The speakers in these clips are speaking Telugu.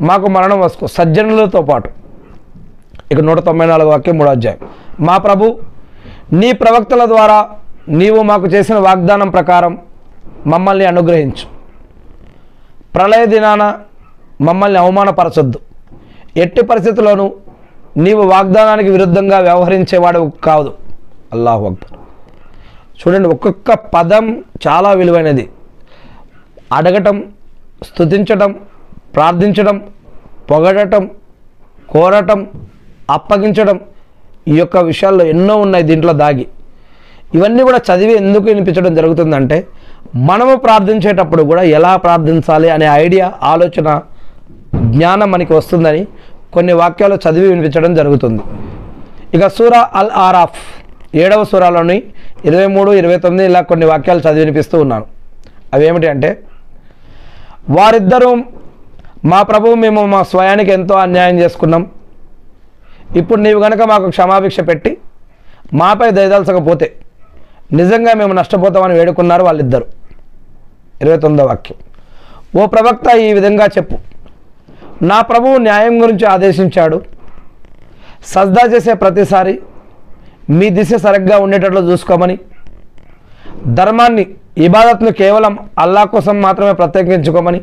మాకు మరణం వసుకో సజ్జనులతో పాటు. ఇక 194 వాక్యం 3వ అధ్యాయం. మా ప్రభు, నీ ప్రవక్తల ద్వారా నీవు మాకు చేసిన వాగ్దానం ప్రకారం మమ్మల్ని అనుగ్రహించు. ప్రళయ దినాన మమ్మల్ని అవమానపరచొద్దు. ఎట్టి పరిస్థితుల్లోనూ నీవు వాగ్దానానికి విరుద్ధంగా వ్యవహరించేవాడు కాదు. అల్లాహు అక్బర్. చూడండి, ఒక్కొక్క పదం చాలా విలువైనది. అడగటం, స్తుతించడం, ప్రార్థించడం, పొగడటం, కోరటం, అప్పగించడం, ఈ యొక్క విషయాల్లో ఎన్నో ఉన్నాయి దీంట్లో దాగి. ఇవన్నీ కూడా చదివి ఎందుకు వినిపించడం జరుగుతుందంటే మనము ప్రార్థించేటప్పుడు కూడా ఎలా ప్రార్థించాలి అనే ఐడియా, ఆలోచన, జ్ఞానం మనకి వస్తుందని కొన్ని వాక్యాలు చదివి వినిపించడం జరుగుతుంది. ఇక సూరా అల్ ఆరాఫ్ 7వ సూరాలోని 23, 29 ఇలా కొన్ని వాక్యాలు చదివి వినిపిస్తూ ఉన్నాను. అవి ఏమిటి అంటే, వారిద్దరూ మా ప్రభువు, మేము మా స్వయానికి ఎంతో అన్యాయం చేసుకున్నాం. ఇప్పుడు నీవు గనక మాకు క్షమాభిక్ష పెట్టి మాపై దయదలచకపోతే నిజంగా మేము నష్టపోతామని వేడుకున్నారు వాళ్ళిద్దరు. 29వ వాక్యం. ఓ ప్రవక్త, ఈ విధంగా చెప్పు, నా ప్రభువు న్యాయం గురించి ఆదేశించాడు. సజ్దా చేసే ప్రతిసారి మీ దిశ సరిగ్గా ఉండేటట్లు చూసుకోమని, ధర్మాన్ని, ఇబాదత్ను కేవలం అల్లా కోసం మాత్రమే ప్రత్యేకించుకోమని,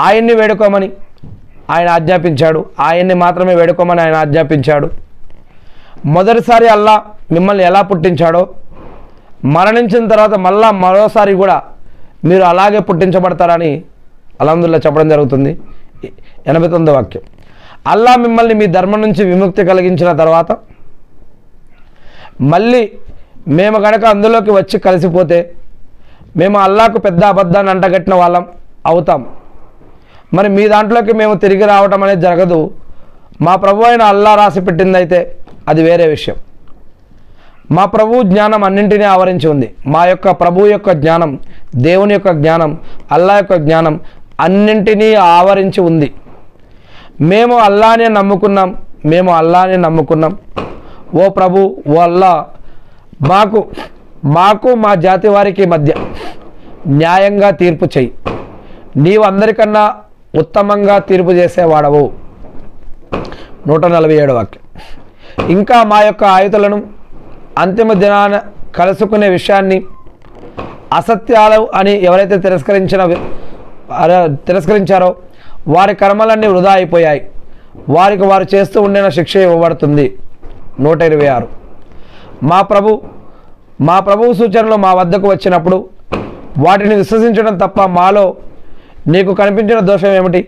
ఆయన్ని వేడుకోమని ఆయన ఆజ్ఞాపించాడు. ఆయన్ని మాత్రమే వేడుకోమని ఆయన ఆజ్ఞాపించాడు. మొదటిసారి అల్లా మిమ్మల్ని ఎలా పుట్టించాడో మరణించిన తర్వాత మళ్ళా మరోసారి కూడా మీరు అలాగే పుట్టించబడతారని అల్హమ్దులిల్లాహ్ చెప్పడం జరుగుతుంది. 89వ వాక్యం. అల్లా మిమ్మల్ని మీ ధర్మం నుంచి విముక్తి కలిగించిన తర్వాత మళ్ళీ మేము కనుక అందులోకి వచ్చి కలిసిపోతే మేము అల్లాకు పెద్ద అబద్ధాన్ని అంటగట్టిన వాళ్ళం అవుతాం. మరి మీ దాంట్లోకి మేము తిరిగి రావటం అనేది జరగదు. మా ప్రభు అయిన అల్లా రాసి పెట్టిందైతే అది వేరే విషయం. మా ప్రభు జ్ఞానం అన్నింటినీ ఆవరించి ఉంది. మా యొక్క ప్రభు యొక్క జ్ఞానం, దేవుని యొక్క జ్ఞానం, అల్లా యొక్క జ్ఞానం అన్నింటినీ ఆవరించి ఉంది. మేము అల్లానే నమ్ముకున్నాం, మేము అల్లానే నమ్ముకున్నాం. ఓ ప్రభు, ఓ అల్లా, మాకు మా జాతి వారికి మధ్య న్యాయంగా తీర్పు చెయ్యి. నీవు అందరికన్నా ఉత్తమంగా తీర్పు చేసేవాడవు. 147వ వాక్యం. ఇంకా మా యొక్క ఆయుధులను అంతిమ దినాన కలుసుకునే విషయాన్ని అసత్యాలు అని ఎవరైతే తిరస్కరించారో వారి కర్మలన్నీ వృధా అయిపోయాయి. వారికి వారు చేస్తూ ఉండిన శిక్ష ఇవ్వబడుతుంది. 126. మా ప్రభువు సూచనలు మా వద్దకు వచ్చినప్పుడు వాటిని విశ్వసించడం తప్ప మాలో నీకు కనిపించిన దోషం ఏమిటి?